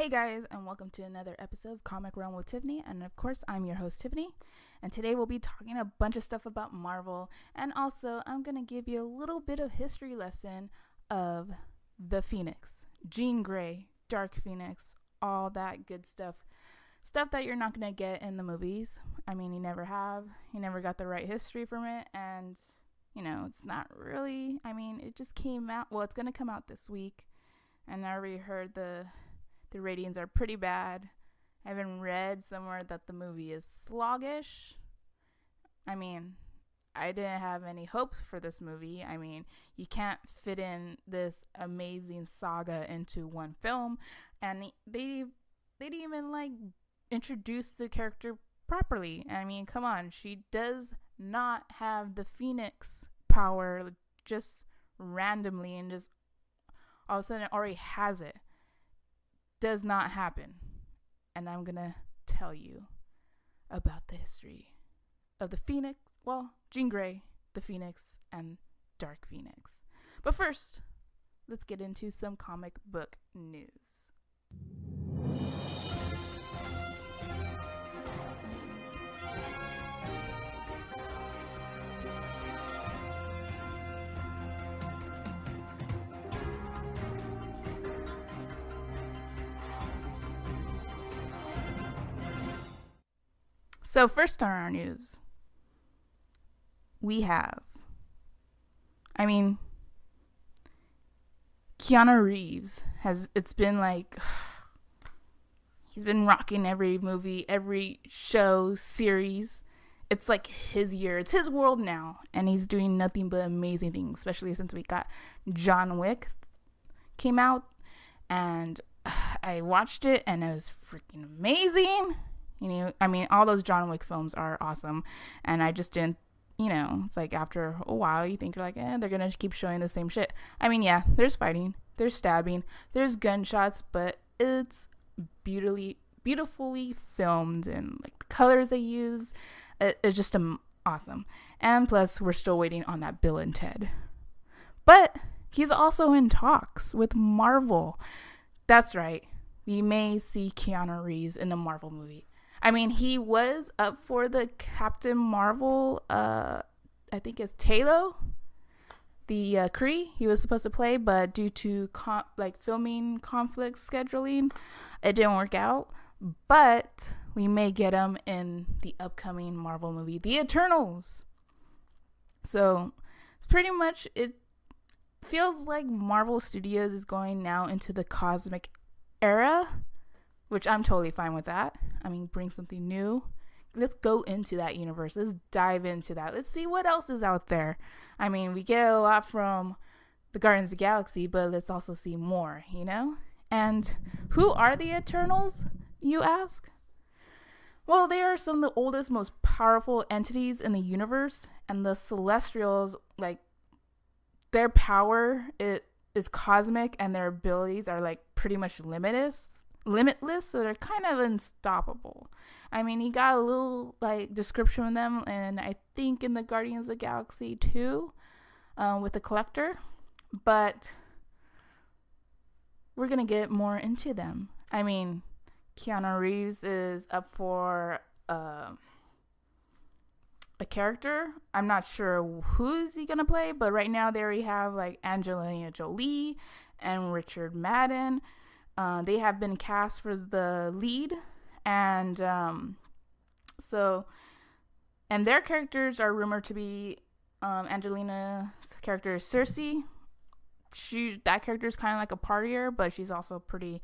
Hey guys, and welcome to another episode of Comic Realm with Tiffany. And of course, I'm your host, Tiffany. And today we'll be talking a bunch of stuff about Marvel. And also, I'm going to give you a little bit of history lesson of the Phoenix. Jean Grey, Dark Phoenix, all that good stuff. Stuff that you're not going to get in the movies. I mean, you never have. You never got the right history from it. And, it's not really, it just came out. Well, it's going to come out this week. And I already heard the ratings are pretty bad. I even read somewhere that the movie is sluggish. I didn't have any hopes for this movie. You can't fit in this amazing saga into one film, and they didn't even introduce the character properly. Come on, she does not have the Phoenix power just randomly and just all of a sudden already has it. Does not happen. And I'm gonna tell you about the history of the Phoenix, Jean Grey, the Phoenix, and Dark Phoenix. But first, let's get into some comic book news. So first on our news, we have, Keanu Reeves he's been rocking every movie, every show, series. It's like his year. It's his world now. And he's doing nothing but amazing things, especially since we got John Wick came out. And I watched it and it was freaking amazing. All those John Wick films are awesome. And I just didn't, it's like after a while, you think you're like, they're going to keep showing the same shit. Yeah, there's fighting, there's stabbing, there's gunshots, but it's beautifully filmed, and the colors they use, it's just awesome. And plus, we're still waiting on that Bill and Ted. But he's also in talks with Marvel. That's right. We may see Keanu Reeves in the Marvel movie. He was up for the Captain Marvel, I think it's Taylor, the Kree he was supposed to play, but due to filming conflict scheduling, it didn't work out. But we may get him in the upcoming Marvel movie, The Eternals. So pretty much it feels like Marvel Studios is going now into the cosmic era, which I'm totally fine with that. Bring something new. Let's go into that universe. Let's dive into that. Let's see what else is out there. We get a lot from the Guardians of the Galaxy, but let's also see more, And who are the Eternals, you ask? Well, they are some of the oldest, most powerful entities in the universe, and the Celestials, their power is cosmic, and their abilities are pretty much limitless, so they're kind of unstoppable. You got a little description of them, and I think in the Guardians of the Galaxy too, with the Collector, but we're gonna get more into them. Keanu Reeves is up for a character. I'm not sure who's he gonna play, but right now they already have Angelina Jolie and Richard Madden. They have been cast for the lead, and their characters are rumored to be Angelina's character is Cersei. That character is kind of like a partier, but she's also pretty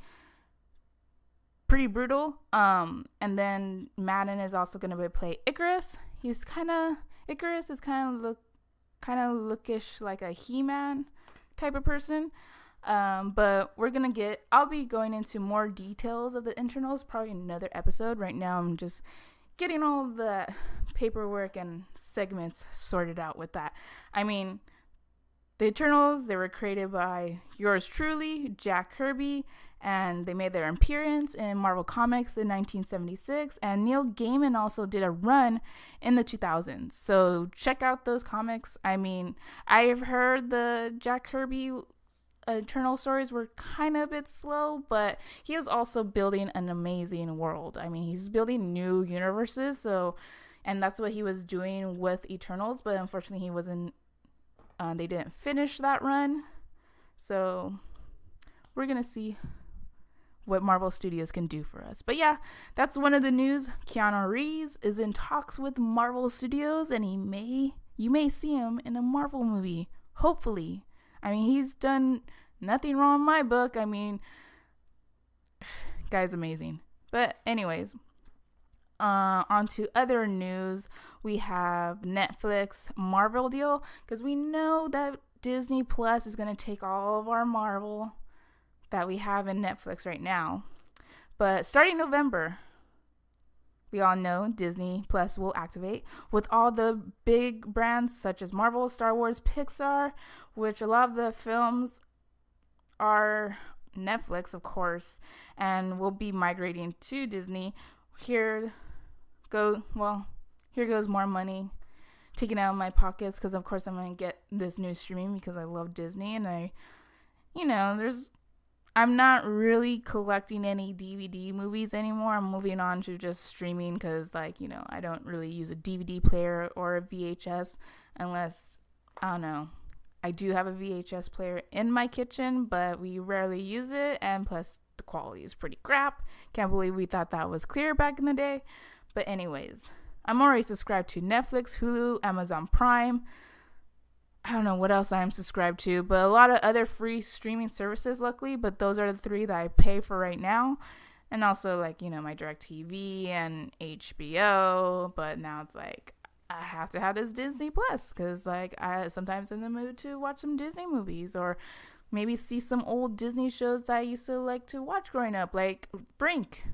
brutal. And then Madden is also going to play Icarus. Icarus is kind of lookish like a He-Man type of person. But I'll be going into more details of the Eternals probably in another episode. Right now I'm just getting all the paperwork and segments sorted out with that. The Eternals, they were created by yours truly, Jack Kirby, and they made their appearance in Marvel Comics in 1976, and Neil Gaiman also did a run in the 2000s. So check out those comics. I've heard the Jack Kirby Eternal stories were kind of a bit slow, but he was also building an amazing world. I mean, he's building new universes, and that's what he was doing with Eternals, but unfortunately he wasn't, they didn't finish that run. So we're going to see what Marvel Studios can do for us. But yeah, that's one of the news. Keanu Reeves is in talks with Marvel Studios, and you may see him in a Marvel movie, hopefully. I mean, he's done nothing wrong in my book. I mean, guy's amazing. But anyways, on to other news. We have Netflix Marvel deal, because we know that Disney Plus is going to take all of our Marvel that we have in Netflix right now. But starting November, we all know Disney Plus will activate with all the big brands such as Marvel, Star Wars, Pixar, which a lot of the films are Netflix, of course, and will be migrating to Disney. Here goes more money taken out of my pockets, because of course I'm going to get this new streaming because I love Disney, and I'm not really collecting any DVD movies anymore. I'm moving on to just streaming because, I don't really use a DVD player or a VHS unless, I don't know. I do have a VHS player in my kitchen, but we rarely use it, and plus the quality is pretty crap. Can't believe we thought that was clear back in the day. But anyways, I'm already subscribed to Netflix, Hulu, Amazon Prime. I don't know what else I am subscribed to, but a lot of other free streaming services, luckily, but those are the 3 that I pay for right now. And also, my DirecTV and HBO, but now it's I have to have this Disney Plus, because, I sometimes in the mood to watch some Disney movies, or maybe see some old Disney shows that I used to like to watch growing up, like Brink.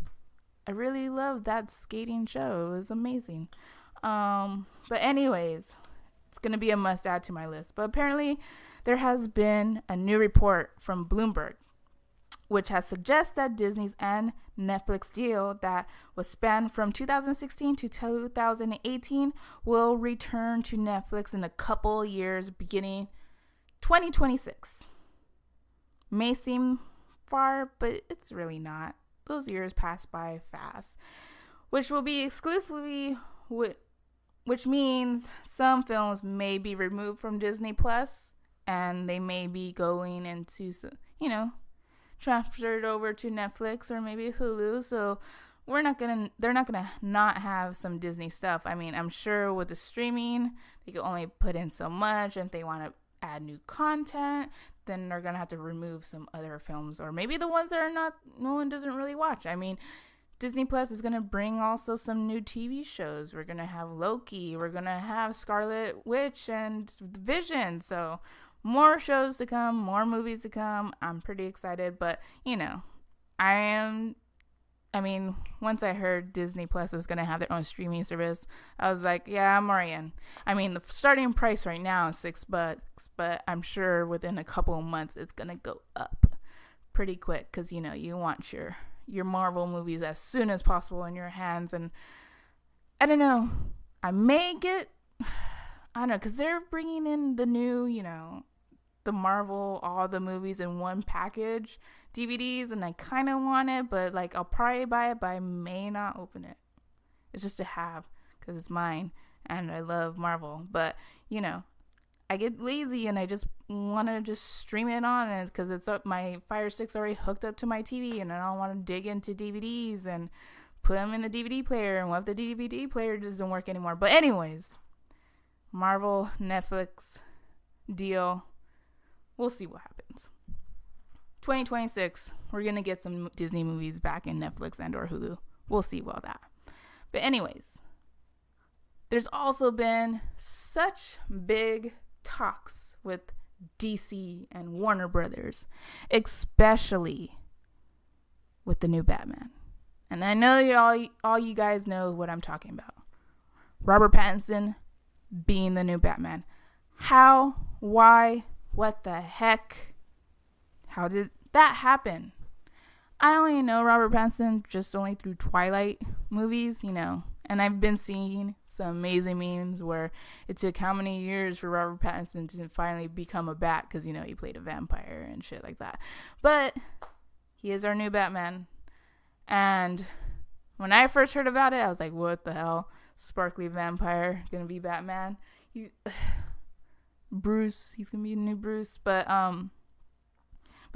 I really loved that skating show. It was amazing. But anyways, it's going to be a must add to my list. But apparently there has been a new report from Bloomberg, which has suggested that Disney's and Netflix deal that was spanned from 2016 to 2018 will return to Netflix in a couple years, beginning 2026. May seem far, but it's really not. Those years pass by fast, which will be exclusively, which means some films may be removed from Disney Plus, and they may be going into, transferred over to Netflix or maybe Hulu. So they're not gonna not have some Disney stuff. I mean, I'm sure with the streaming, they can only put in so much, and if they want to add new content, then they're gonna have to remove some other films, or maybe the ones that no one doesn't really watch. I mean, Disney Plus is gonna bring also some new TV shows. We're gonna have Loki, we're gonna have Scarlet Witch and Vision, so more shows to come, more movies to come. I'm pretty excited, but once I heard Disney Plus was going to have their own streaming service, I was like, yeah, I'm already in. I mean, the starting price right now is $6, but I'm sure within a couple of months it's going to go up pretty quick, because, you want your Marvel movies as soon as possible in your hands. And I don't know, I don't know, because they're bringing in the new, the Marvel, all the movies in one package, DVDs, and I kind of want it, but I'll probably buy it, but I may not open it. It's just to have, because it's mine, and I love Marvel. But I get lazy, and I just want to just stream it on, and because it's up, my Fire Stick's already hooked up to my TV, and I don't want to dig into DVDs and put them in the DVD player. And what if the DVD player doesn't work anymore? But anyways, Marvel Netflix deal, we'll see what happens. 2026, we're going to get some Disney movies back in Netflix and or Hulu. We'll see about that. But anyways, there's also been such big talks with DC and Warner Brothers, especially with the new Batman. And I know all you guys know what I'm talking about. Robert Pattinson being the new Batman. How? Why? What the heck? How did that happen? I only know Robert Pattinson just only through Twilight movies, and I've been seeing some amazing memes where it took how many years for Robert Pattinson to finally become a bat because, he played a vampire and shit like that. But he is our new Batman. And when I first heard about it, I was like, what the hell? Sparkly vampire gonna be Batman? Bruce, he's gonna be the new Bruce. But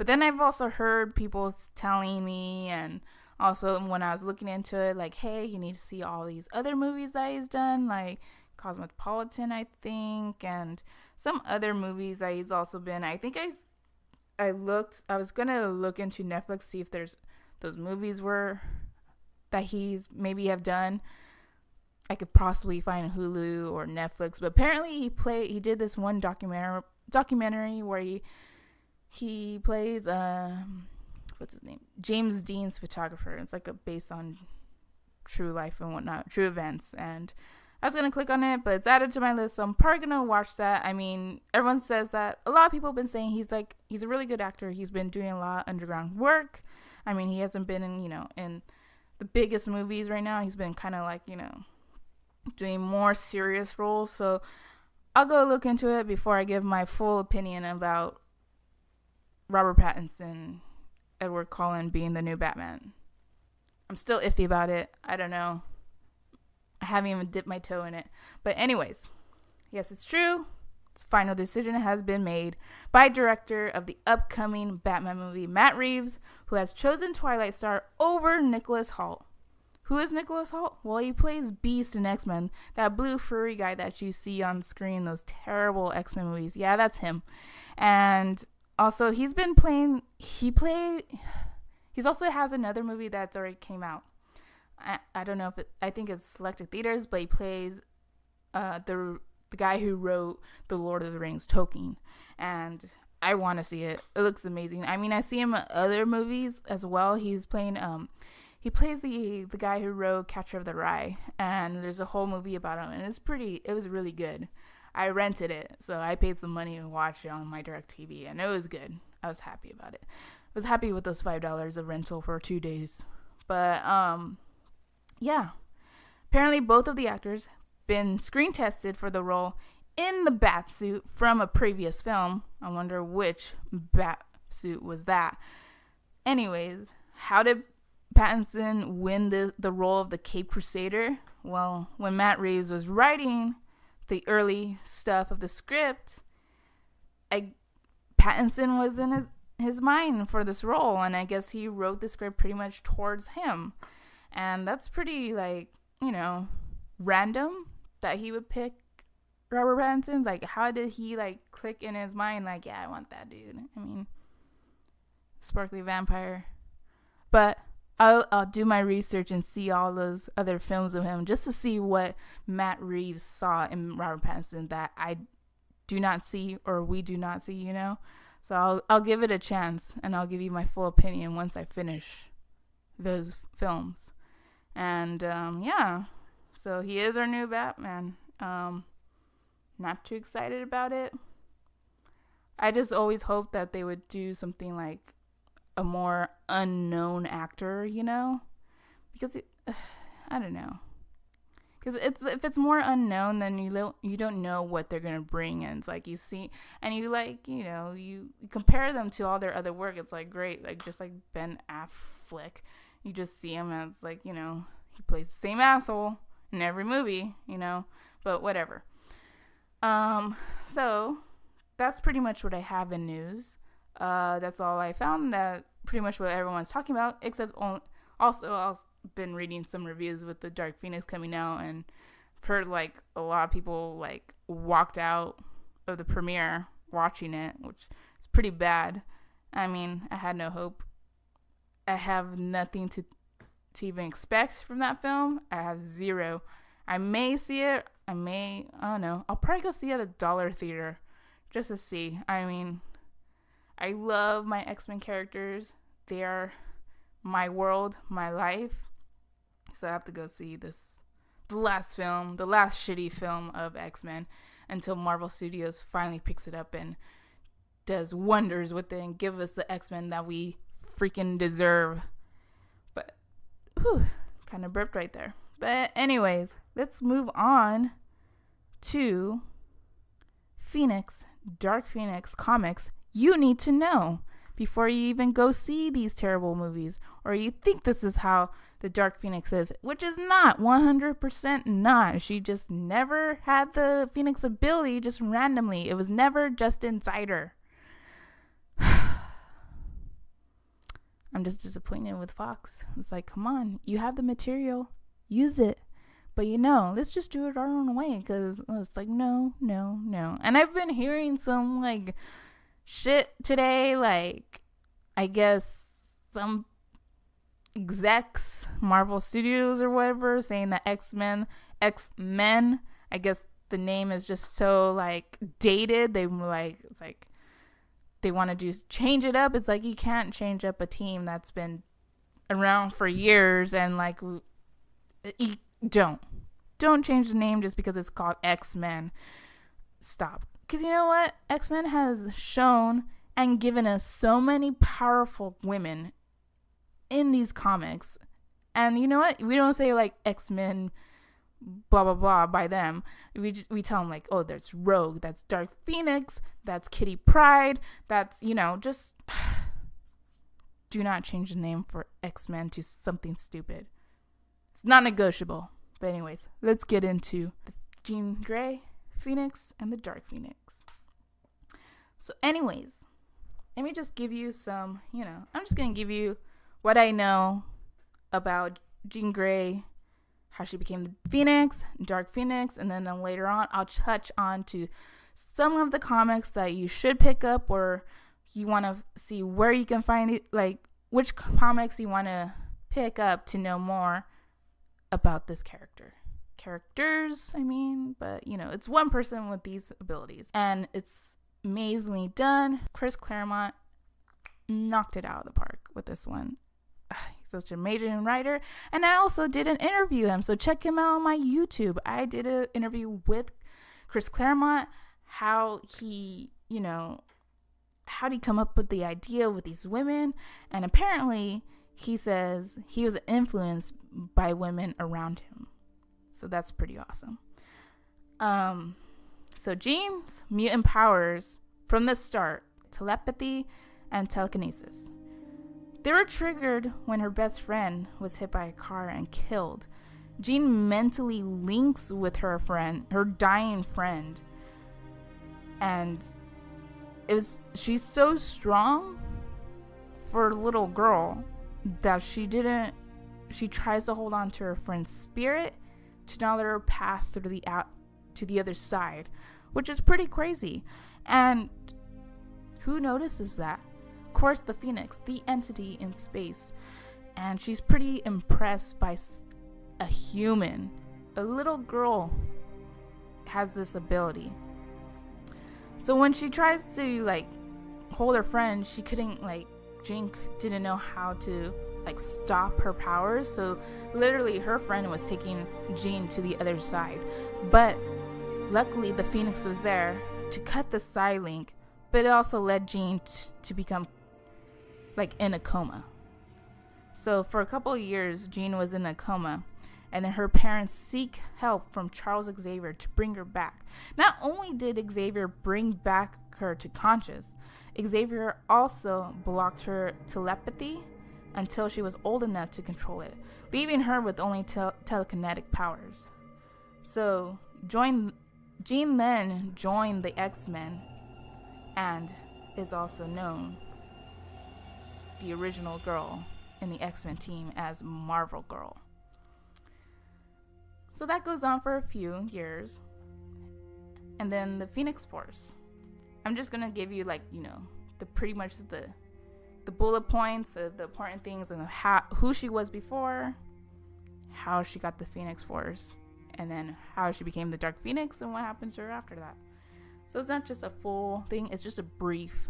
then I've also heard people telling me, and also when I was looking into it, like, hey, you need to see all these other movies that he's done, like Cosmopolitan, I think, and some other movies that he's also been. I think I was gonna look into Netflix, see if there's those movies were that he's maybe have done. I could possibly find Hulu or Netflix, but apparently he did this one documentary where he plays what's his name, James Dean's photographer. It's like based on true life and whatnot, true events. And I was gonna click on it, but it's added to my list, so I'm probably gonna watch that. I mean, everyone says that. A lot of people have been saying he's a really good actor. He's been doing a lot of underground work. I mean, he hasn't been in the biggest movies right now. He's been kind of like doing more serious roles. So I'll go look into it before I give my full opinion about Robert Pattinson, Edward Cullen being the new Batman. I'm still iffy about it. I don't know. I haven't even dipped my toe in it. But anyways, yes, it's true. Its final decision has been made by director of the upcoming Batman movie, Matt Reeves, who has chosen Twilight star over Nicholas Hoult. Who is Nicholas Hoult? Well, he plays Beast in X-Men, that blue furry guy that you see on screen, those terrible X-Men movies. Yeah, that's him. And also, he also has another movie that's already came out. I don't know I think it's selected theaters, but he plays the guy who wrote the Lord of the Rings, Tolkien. And I want to see it. It looks amazing. I mean, I see him in other movies as well. He's playing, he plays the guy who wrote Catcher of the Rye. And there's a whole movie about him. And it was really good. I rented it, so I paid some money and watched it on my DirecTV, and it was good. I was happy about it. I was happy with those $5 of rental for 2 days. But, yeah. Apparently, both of the actors been screen tested for the role in the bat suit from a previous film. I wonder which bat suit was that. Anyways, how did Pattinson win the role of the Cape Crusader? Well, when Matt Reeves was writing the early stuff of the script, Pattinson was in his mind for this role, and I guess he wrote the script pretty much towards him. And that's pretty, random that he would pick Robert Pattinson. Like, how did he, click in his mind, yeah, I want that dude? I mean, sparkly vampire. But I'll do my research and see all those other films of him just to see what Matt Reeves saw in Robert Pattinson that I do not see, or we do not see, So I'll give it a chance, and I'll give you my full opinion once I finish those films. And yeah, so he is our new Batman. Not too excited about it. I just always hoped that they would do something like a more unknown actor, because I don't know. Because if it's more unknown, then you don't know what they're gonna bring, and it's like you see, and you you compare them to all their other work. It's like great, just like Ben Affleck. You just see him, and it's like he plays the same asshole in every movie, But whatever. So that's pretty much what I have in news. That's all I found. That pretty much what everyone's talking about, except also I've been reading some reviews with the Dark Phoenix coming out, and I've heard a lot of people walked out of the premiere watching it, which is pretty bad. I mean, I had no hope. I have nothing to even expect from that film. I have zero. I may see it. I don't know. I'll probably go see it at a dollar theater just to see. I mean, I love my X-Men characters. They are my world, my life. So I have to go see the last shitty film of X-Men, until Marvel Studios finally picks it up and does wonders with it and give us the X-Men that we freaking deserve. But, kind of burped right there. But anyways, let's move on to Dark Phoenix comics you need to know before you even go see these terrible movies, or you think this is how the Dark Phoenix is, which is not, 100% not. She just never had the Phoenix ability just randomly. It was never just inside her. I'm just disappointed with Fox. It's like, come on, you have the material, use it. But let's just do it our own way, because it's like, no. And I've been hearing some, like, shit today, like, I guess some execs, Marvel Studios or whatever, saying that X-Men, I guess the name is just so, like, dated. They were like, it's like, they want to change it up. It's like, you can't change up a team that's been around for years, and, like, don't change the name just because it's called X-Men. Stop. Because you know what? X-Men has shown and given us so many powerful women in these comics. And you know what? We don't say, like, X-Men blah blah blah by them. We tell them, like, oh, there's Rogue, that's Dark Phoenix, that's Kitty Pryde, that's, just do not change the name for X-Men to something stupid. It's not negotiable. But anyways, let's get into the Jean Grey Phoenix and the Dark Phoenix. So anyways, let me just give you some, I'm just going to give you what I know about Jean Grey, how she became the Phoenix, Dark Phoenix, and then later on I'll touch on to some of the comics that you should pick up, or you want to see where you can find it, like which comics you want to pick up to know more about this characters, but it's one person with these abilities, and it's amazingly done. Chris Claremont knocked it out of the park with this one. He's such an amazing writer, and I also did an interview him, so check him out on my YouTube. I did an interview with Chris Claremont, how he come up with the idea with these women, and apparently he says he was influenced by women around him. So that's pretty awesome. So Jean's mutant powers from the start, telepathy and telekinesis. They were triggered when her best friend was hit by a car and killed. Jean mentally links with her dying friend. And she's so strong for a little girl that she tries to hold on to her friend's spirit to not let her pass through to the other side, which is pretty crazy. And who notices that? Of course, the Phoenix, the entity in space. And she's pretty impressed by a human. A little girl has this ability. So when she tries to, like, hold her friend, she couldn't, like, Jean didn't know how to, like, stop her powers, so literally her friend was taking Jean to the other side. But luckily the Phoenix was there to cut the side link, but it also led Jean to become, like, in a coma. So for a couple of years Jean was in a coma, and then her parents seek help from Charles Xavier to bring her back. Not only did Xavier bring back her to conscious, Xavier also blocked her telepathy until she was old enough to control it, leaving her with only telekinetic powers. So Jean then joined the X-Men and is also known, the original girl in the X-Men team, as Marvel Girl. So that goes on for a few years. And then the Phoenix Force. I'm just gonna give you, like, the pretty much the bullet points of the important things, and who she was before, how she got the Phoenix Force, and then how she became the Dark Phoenix, and what happened to her after that. So it's not just a full thing, it's just a brief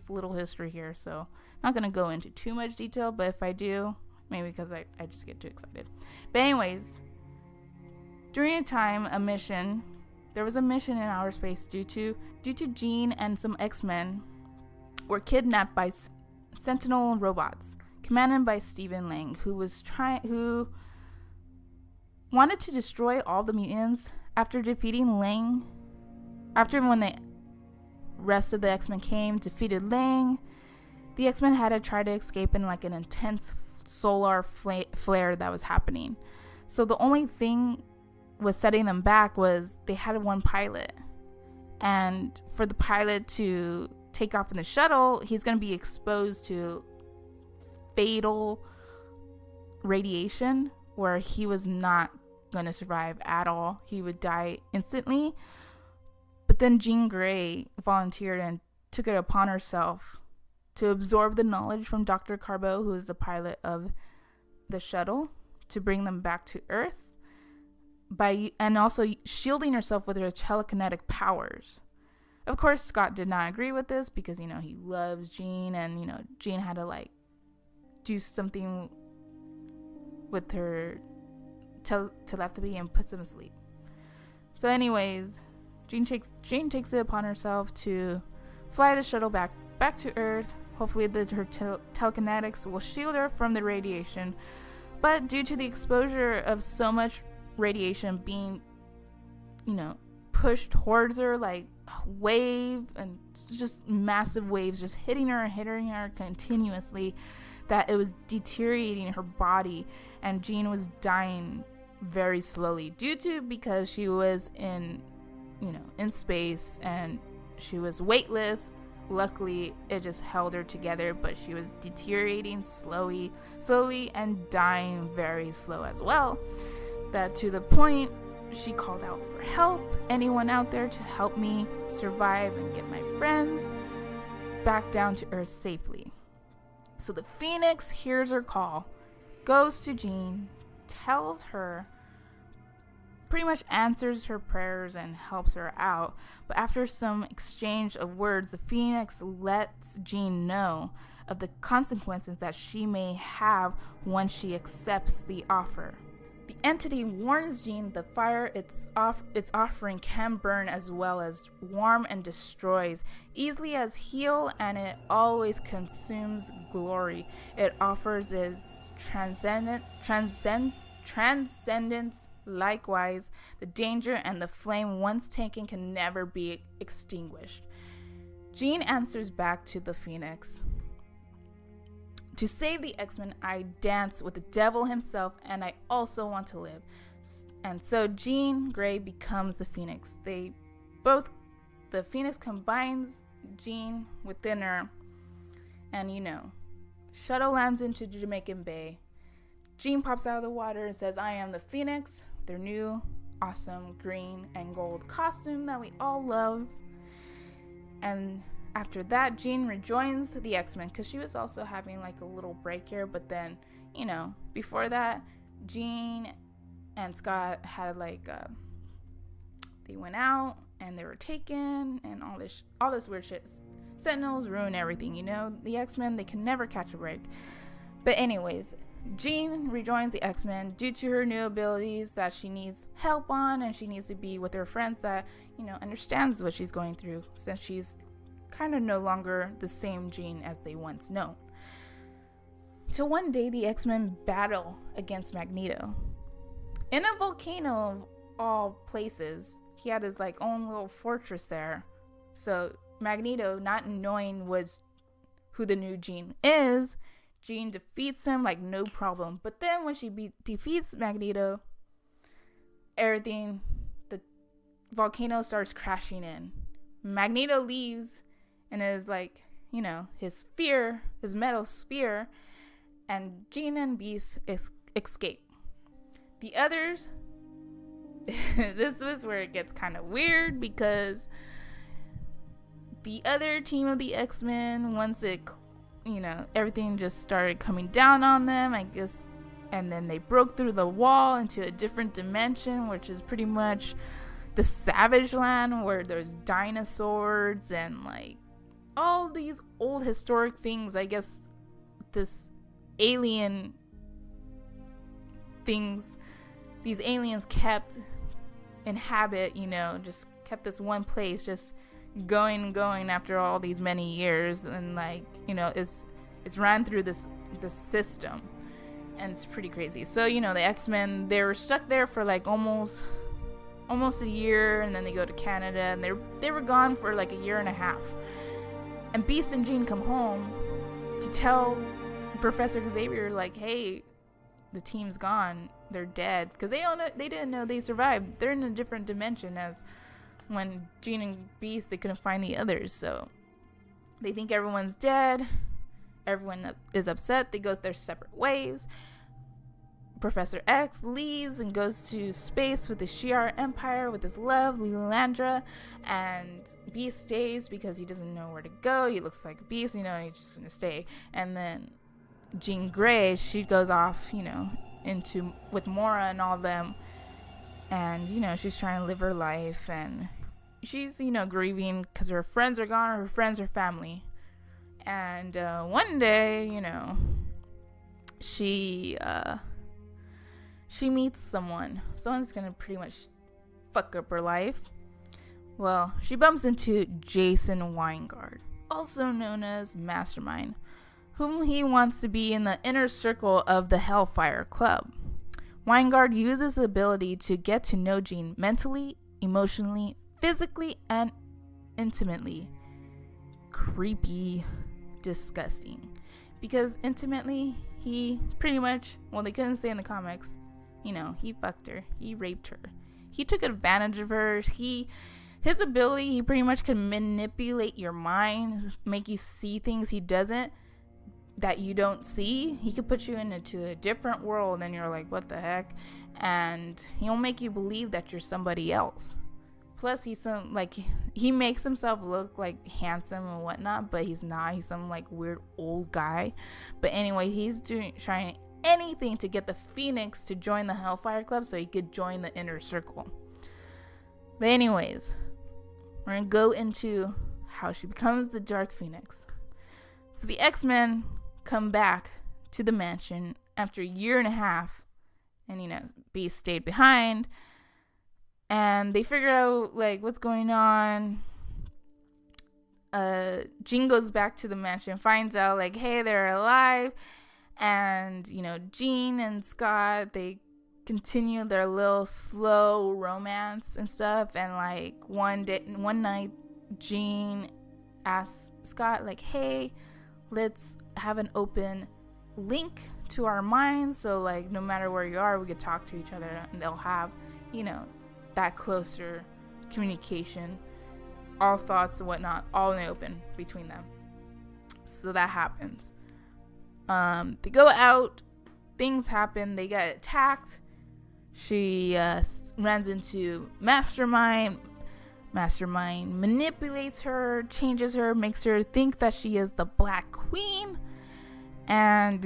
little history here. So I'm not gonna go into too much detail, but if I do, maybe because I just get too excited. But anyways, during a time, there was a mission in outer space due to Jean and some X-Men were kidnapped by Sentinel robots, commanded by Stephen Lang, who wanted to destroy all the mutants. After defeating Lang, when the rest of the X-Men defeated Lang, the X-Men had to try to escape in like an intense solar flare that was happening. So the only thing was setting them back was they had one pilot. And for the pilot to take off in the shuttle, he's going to be exposed to fatal radiation where he was not going to survive at all. He would die instantly. But then Jean Grey volunteered and took it upon herself to absorb the knowledge from Dr. Carbo, who is the pilot of the shuttle, to bring them back to Earth, and also shielding herself with her telekinetic powers. Of course, Scott did not agree with this because, he loves Jean, and, Jean had to, like, do something with her telepathy and puts him to sleep. So anyways, Jean takes it upon herself to fly the shuttle back to Earth. Hopefully her telekinetics will shield her from the radiation. But due to the exposure of so much radiation being, pushed towards her, like wave and just massive waves just hitting her continuously, that it was deteriorating her body, and Jean was dying very slowly because she was in space and she was weightless. Luckily, it just held her together, but she was deteriorating slowly and dying very slow as well. That to the point she called out for help. Anyone out there to help me survive and get my friends back down to Earth safely. So the Phoenix hears her call, goes to Jean, tells her, pretty much answers her prayers and helps her out. But after some exchange of words, the Phoenix lets Jean know of the consequences that she may have once she accepts the offer. The entity warns Jean the fire it's offering can burn as well as warm and destroys, easily as heal, and it always consumes glory. It offers its transcendence. Likewise, the danger and the flame once taken can never be extinguished. Jean answers back to the Phoenix. To save the X-Men, I dance with the devil himself, and I also want to live. And so Jean Grey becomes the Phoenix. The Phoenix combines Jean within her, and shuttle lands into Jamaican Bay. Jean pops out of the water and says, "I am the Phoenix," their new awesome green and gold costume that we all love. And after that, Jean rejoins the X-Men because she was also having like a little break here. But then, before that, Jean and Scott had they went out and they were taken and all this weird shit. Sentinels ruin everything, The X-Men, they can never catch a break. But anyways, Jean rejoins the X-Men due to her new abilities that she needs help on, and she needs to be with her friends that, understands what she's going through, since she's kind of no longer the same Jean as they once known. Till one day, the X-Men battle against Magneto. In a volcano of all places, he had his own little fortress there. So Magneto, not knowing who the new Jean is, Jean defeats him like no problem. But then when she defeats Magneto, the volcano starts crashing in. Magneto leaves and is his metal sphere, and Jean and Beast escape. The others, this was where it gets kind of weird, because the other team of the X-Men, once everything just started coming down on them, I guess, and then they broke through the wall into a different dimension, which is pretty much the Savage Land, where there's dinosaurs and all these old historic things. I guess this alien things, these aliens kept inhabit, just kept this one place just going after all these many years, and It's ran through this system, and it's pretty crazy. So the X-Men, they were stuck there for like almost a year, and then they go to Canada, and they were gone for like a year and a half. And Beast and Jean come home to tell Professor Xavier, like, hey, the team's gone, they're dead, because they didn't know they survived. They're in a different dimension, as when Jean and Beast, they couldn't find the others, so they think everyone's dead. Everyone is upset. They go their separate ways. Professor X leaves and goes to space with the Shi'ar Empire with his love, Lilandra, and Beast stays because he doesn't know where to go. He looks like a beast, he's just gonna stay. And then Jean Grey, she goes off, into with Mora and all of them, and she's trying to live her life, and she's grieving because her friends are gone, or her friends are family. And one day, she meets someone's gonna pretty much fuck up her life. Well, she bumps into Jason Weingard, also known as Mastermind, whom he wants to be in the inner circle of the Hellfire Club. Weingard uses the ability to get to know Jean mentally, emotionally, physically, and intimately. Creepy, disgusting. Because intimately, he pretty much, well, they couldn't say in the comics, he fucked her, he raped her, he took advantage of her. His ability, he pretty much can manipulate your mind, make you see things that you don't see. He could put you into a different world, and you're like, what the heck? And he'll make you believe that you're somebody else. Plus, he makes himself look like handsome and whatnot, but he's not. He's some like weird old guy. But anyway, he's trying anything to get the Phoenix to join the Hellfire Club so he could join the inner circle. But anyways, we're gonna go into how she becomes the Dark Phoenix. So the X-Men come back to the mansion after a year and a half, and Beast stayed behind. And they figure out, like, what's going on. Jean goes back to the mansion, finds out, like, hey, they're alive. And, Jean and Scott, they continue their little slow romance and stuff. And, like, one night, Jean asks Scott, like, hey, let's have an open link to our minds. So, like, no matter where you are, we could talk to each other. And they'll have, that closer communication, all thoughts and whatnot, all in the open between them. So that happens. They go out, things happen, they get attacked. She runs into Mastermind. Mastermind manipulates her, changes her, makes her think that she is the Black Queen. And,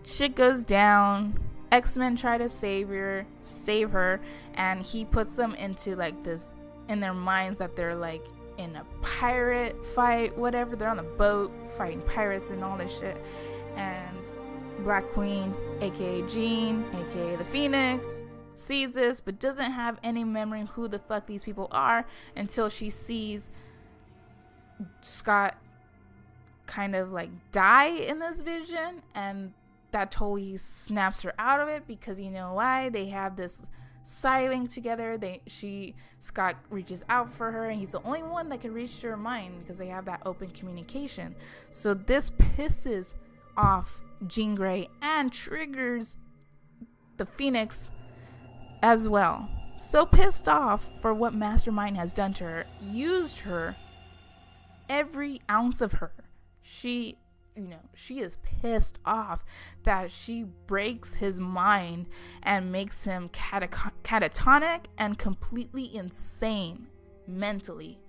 shit goes down. X-Men try to save her, and he puts them into like this, in their minds, that they're like in a pirate fight, whatever. They're on a boat fighting pirates and all this shit. And Black Queen, aka Jean, aka the Phoenix, sees this but doesn't have any memory of who the fuck these people are until she sees Scott kind of like die in this vision, and that totally snaps her out of it, because you know why? They have this psi-link together. Scott reaches out for her, and he's the only one that can reach to her mind because they have that open communication. So this pisses off Jean Grey and triggers the Phoenix as well. So pissed off for what Mastermind has done to her, used her, every ounce of her. She is pissed off that she breaks his mind and makes him catatonic and completely insane mentally.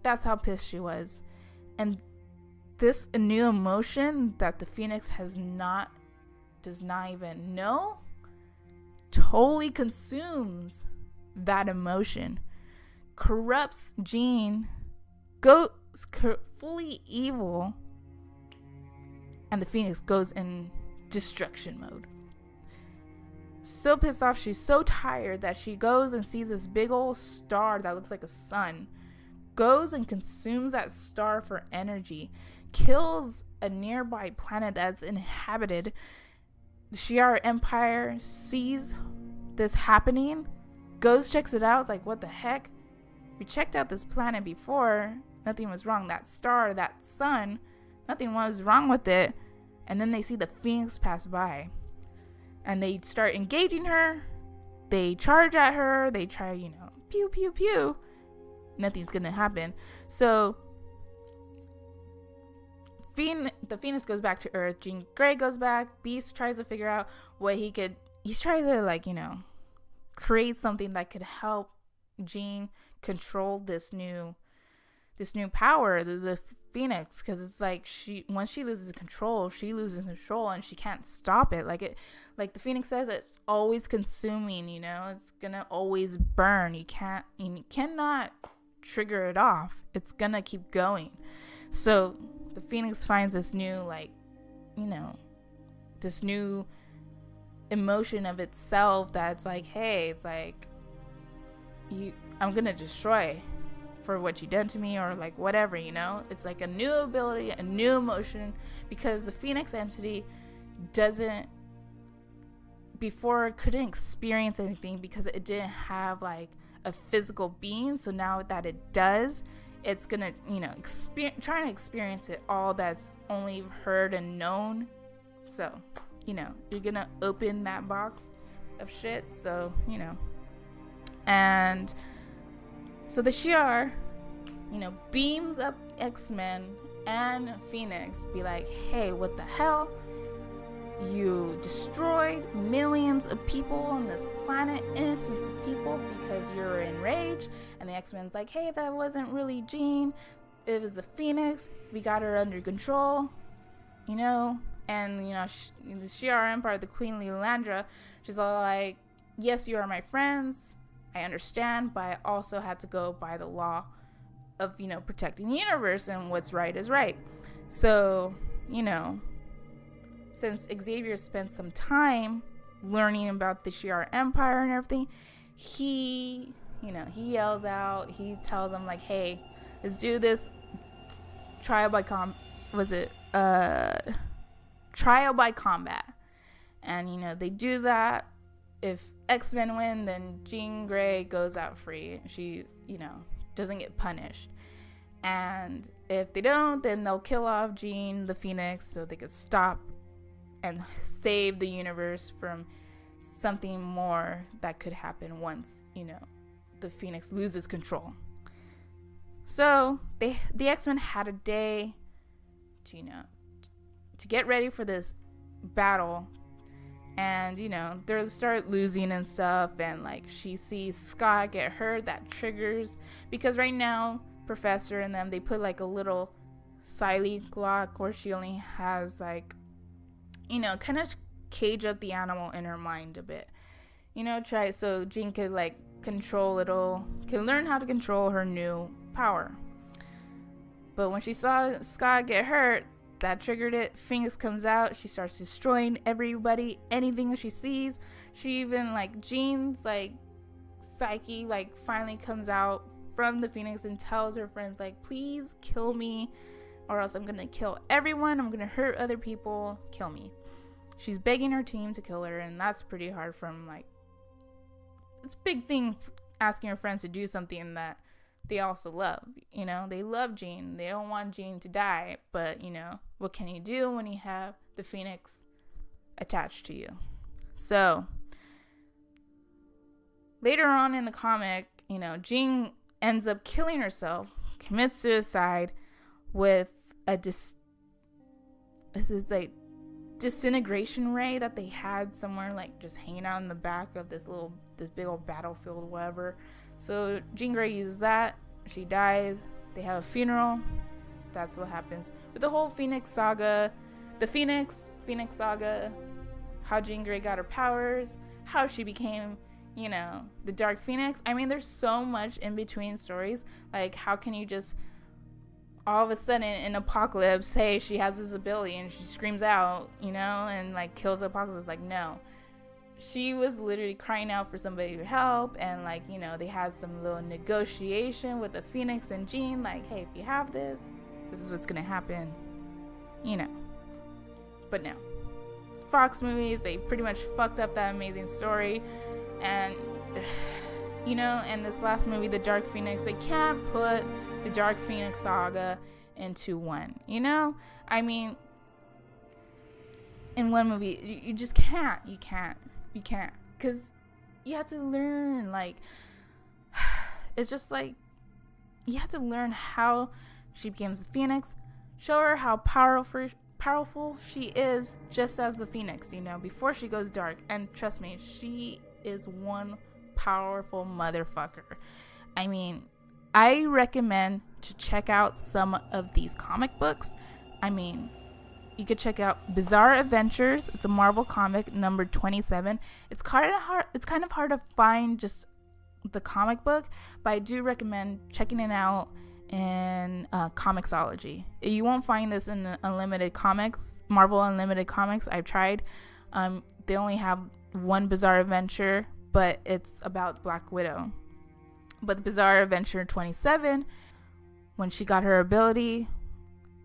That's how pissed she was. And this new emotion that the Phoenix does not even know, totally consumes that emotion, corrupts Jean, goes fully evil, and the Phoenix goes in destruction mode. So pissed off, she's so tired that she goes and sees this big old star that looks like a sun. Goes and consumes that star for energy. kills a nearby planet that's inhabited. The Shi'ar Empire sees this happening, goes, checks it out. It's like, what the heck? We checked out this planet before. Nothing was wrong. That star, that sun, nothing was wrong with it. And then they see the Phoenix pass by. And they start engaging her. They charge at her. They try, pew, pew, pew. Nothing's going to happen. So the Phoenix goes back to Earth. Jean Grey goes back. Beast tries to figure out what he could. He's trying to, create something that could help Jean control this new power, the Phoenix, because it's like once she loses control, and she can't stop it. Like the Phoenix says, it's always consuming. It's gonna always burn. You cannot trigger it off. It's gonna keep going. So the Phoenix finds this new this new emotion of itself that's like, hey, it's like, I'm gonna destroy for what you done to me, or like whatever, it's like a new ability, a new emotion, because the Phoenix entity couldn't experience anything because it didn't have like a physical being. So now that it does, it's gonna trying to experience it all that's only heard and known. So you're gonna open that box of shit. So and so the Shi'ar, beams up X-Men and Phoenix, be like, hey, what the hell? You destroyed millions of people on this planet, innocents of people, because you're enraged. And the X-Men's like, hey, that wasn't really Jean. It was the Phoenix. We got her under control, And, the Shi'ar Empire, the Queen Lilandra, she's all like, yes, you are my friends. I understand, but I also had to go by the law of, protecting the universe, and what's right is right. So, since Xavier spent some time learning about the Shi'ar Empire and everything, he yells out, he tells them like, hey, let's do this trial by combat. And, they do that. If X-Men win, then Jean Grey goes out free. She, doesn't get punished. And if they don't, then they'll kill off Jean, the Phoenix, so they could stop and save the universe from something more that could happen once, the Phoenix loses control. So the X-Men had a day to get ready for this battle. And, they start losing and stuff. And, like, she sees Scott get hurt. That triggers. Because right now, Professor and them, they put, like, a little Psyche lock where she only has, like, kind of cage up the animal in her mind a bit. Try so Jean could, like, can learn how to control her new power. But when she saw Scott get hurt, that triggered it. Phoenix comes out. She starts destroying everybody, anything she sees. She even, like, Jean's, like, Psyche, like, finally comes out from the Phoenix and tells her friends, like, please kill me, or else I'm gonna kill everyone. I'm gonna hurt other people. Kill me. She's begging her team to kill her, and that's pretty hard from, like, it's a big thing asking your friends to do something that they also love. They love Jean. They don't want Jean to die, but what can you do when you have the Phoenix attached to you? So later on in the comic, Jean ends up killing herself, commits suicide with a disintegration ray that they had somewhere, like, just hanging out in the back of this big old battlefield, whatever. So Jean Grey uses that. She dies. They have a funeral. That's what happens with the whole Phoenix saga. The Phoenix saga. How Jean Grey got her powers. How she became, the Dark Phoenix. I mean, there's so much in between stories. Like, how can you just all of a sudden in Apocalypse say she has this ability and she screams out, and, like, kills Apocalypse? Like, no. She was literally crying out for somebody to help, and, like, they had some little negotiation with the Phoenix and Jean, like, hey, if you have this is what's gonna happen. you know. But no. Fox movies, they pretty much fucked up that amazing story. And, you know, in this last movie, The Dark Phoenix, they can't put the Dark Phoenix saga into one, you know? I mean, in one movie, you just can't. You can't. Because you have to learn, like, it's just like, you have to learn how she becomes the Phoenix, show her how powerful she is just as the Phoenix, you know, before she goes dark. And trust me, she is one powerful motherfucker. I mean, I recommend to check out some of these comic books. I mean, you could check out Bizarre Adventures. It's a Marvel comic, number 27. It's kind of hard to find just the comic book, but I do recommend checking it out in Comixology. You won't find this in Unlimited Comics, Marvel Unlimited Comics. I've tried. They only have one Bizarre Adventure, but it's about Black Widow. But the Bizarre Adventure 27, when she got her ability,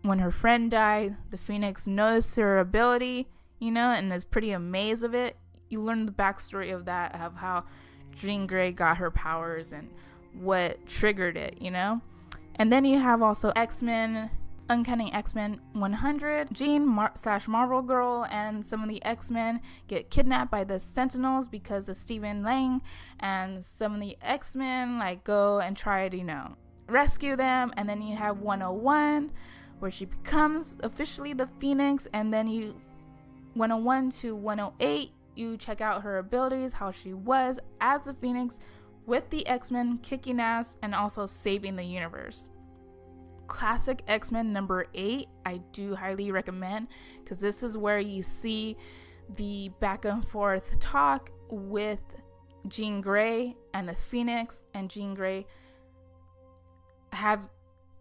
when her friend died, the Phoenix noticed her ability, you know, and is pretty amazed of it. You learn the backstory of that, of how Jean Grey got her powers and what triggered it, you know. And then you have also X-Men, Uncanny X-Men 100. Jean Marvel Girl and some of the X-Men get kidnapped by the Sentinels because of Stephen Lang, and some of the X-Men like go and try to, you know, rescue them. And then you have 101, where she becomes officially the Phoenix. And then you 101 to 108, you check out her abilities, how she was as the Phoenix with the X-Men kicking ass and also saving the universe. Classic X-Men number 8, I do highly recommend, because this is where you see the back and forth talk with Jean Grey and the Phoenix, and Jean Grey have,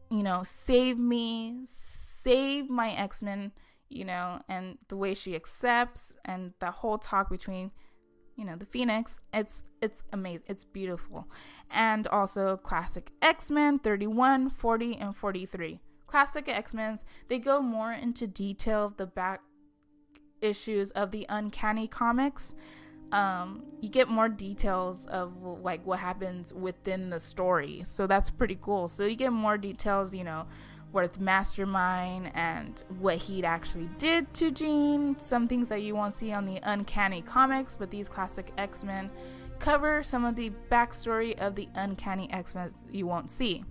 you know, save my X-Men, you know, and the way she accepts, and the whole talk between, you know, the Phoenix, it's amazing. It's beautiful. And also Classic X-Men 31, 40, and 43. Classic X-Men's, they go more into detail of the back issues of the Uncanny comics. You get more details of like what happens within the story. So that's pretty cool. So you get more details, you know, with Mastermind and what he actually did to Jean. Some things that you won't see on the Uncanny comics, but these Classic X-Men cover some of the backstory of the Uncanny X-Men you won't see.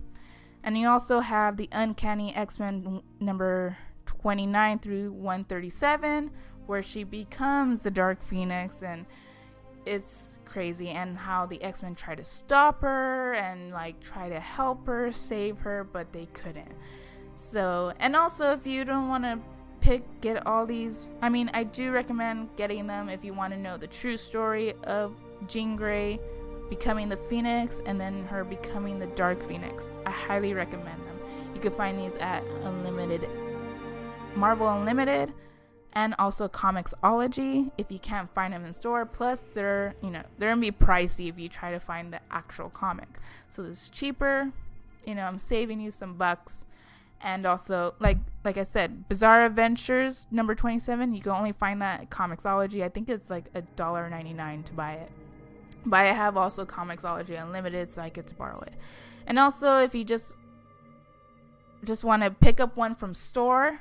And you also have the Uncanny X-Men number 29 through 137, where she becomes the Dark Phoenix, and it's crazy, and how the X-Men try to stop her and like try to help her, save her, but they couldn't. So, and also if you don't want to get all these, I mean, I do recommend getting them if you want to know the true story of Jean Grey becoming the Phoenix and then her becoming the Dark Phoenix. I highly recommend them. You can find these at Marvel Unlimited, and also Comixology if you can't find them in store. Plus they're gonna be pricey if you try to find the actual comic. So this is cheaper. You know, I'm saving you some bucks. And also, like I said, Bizarre Adventures number 27, you can only find that at Comixology. I think it's like $1.99 to buy it. But I have also Comixology Unlimited, so I get to borrow it. And also, if you just want to pick up one from store,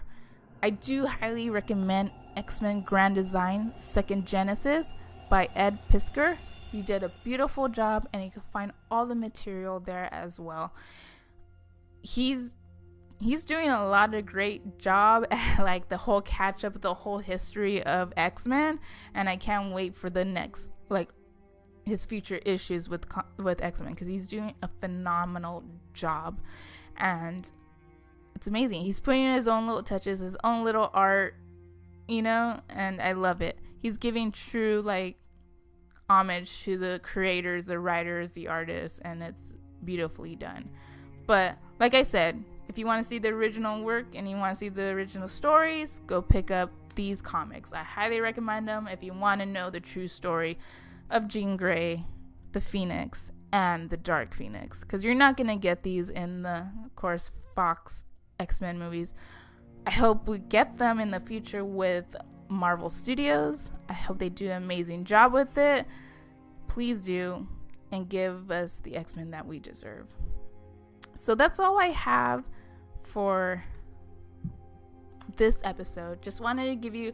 I do highly recommend X-Men Grand Design Second Genesis by Ed Piskor. He did a beautiful job, and you can find all the material there as well. He's doing a lot of great job at like the whole catch up, the whole history of X-Men, and I can't wait for the next, like, his future issues with X-Men, because he's doing a phenomenal job, and it's amazing. He's putting in his own little touches, his own little art, you know, and I love it. He's giving true like homage to the creators, the writers, the artists, and it's beautifully done. But like I said, if you want to see the original work and you want to see the original stories, go pick up these comics. I highly recommend them if you want to know the true story of Jean Grey, the Phoenix, and the Dark Phoenix, because you're not going to get these in the, of course, Fox X-Men movies. I hope we get them in the future with Marvel Studios. I hope they do an amazing job with it. Please do, and give us the X-Men that we deserve. So that's all I have for this episode. Just wanted to give you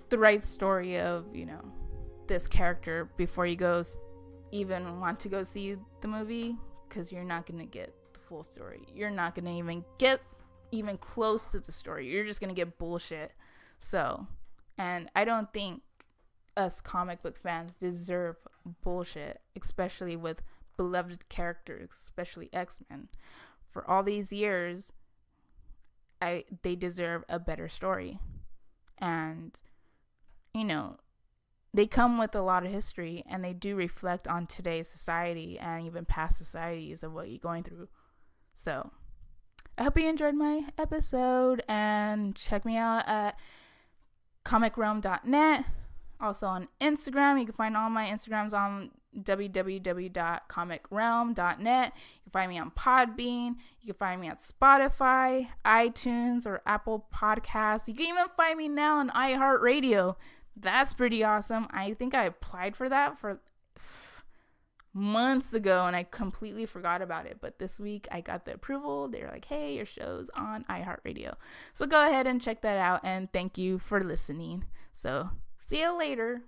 the right story of, this character before you even want to go see the movie, because you're not going to get the full story. You're not going to even get even close to the story. You're just going to get bullshit. So, and I don't think us comic book fans deserve bullshit, especially with beloved characters, especially X-Men. For all these years, they deserve a better story. And, they come with a lot of history, and they do reflect on today's society and even past societies of what you're going through. So, I hope you enjoyed my episode, and check me out at comicrealm.net. Also on Instagram. You can find all my Instagrams on www.comicrealm.net. You can find me on Podbean. You can find me on Spotify, iTunes, or Apple Podcasts. You can even find me now on iHeartRadio. That's pretty awesome. I think I applied for that for months ago, and I completely forgot about it. But this week I got the approval. They're like, hey, your show's on iHeartRadio. So go ahead and check that out, and thank you for listening. So see you later.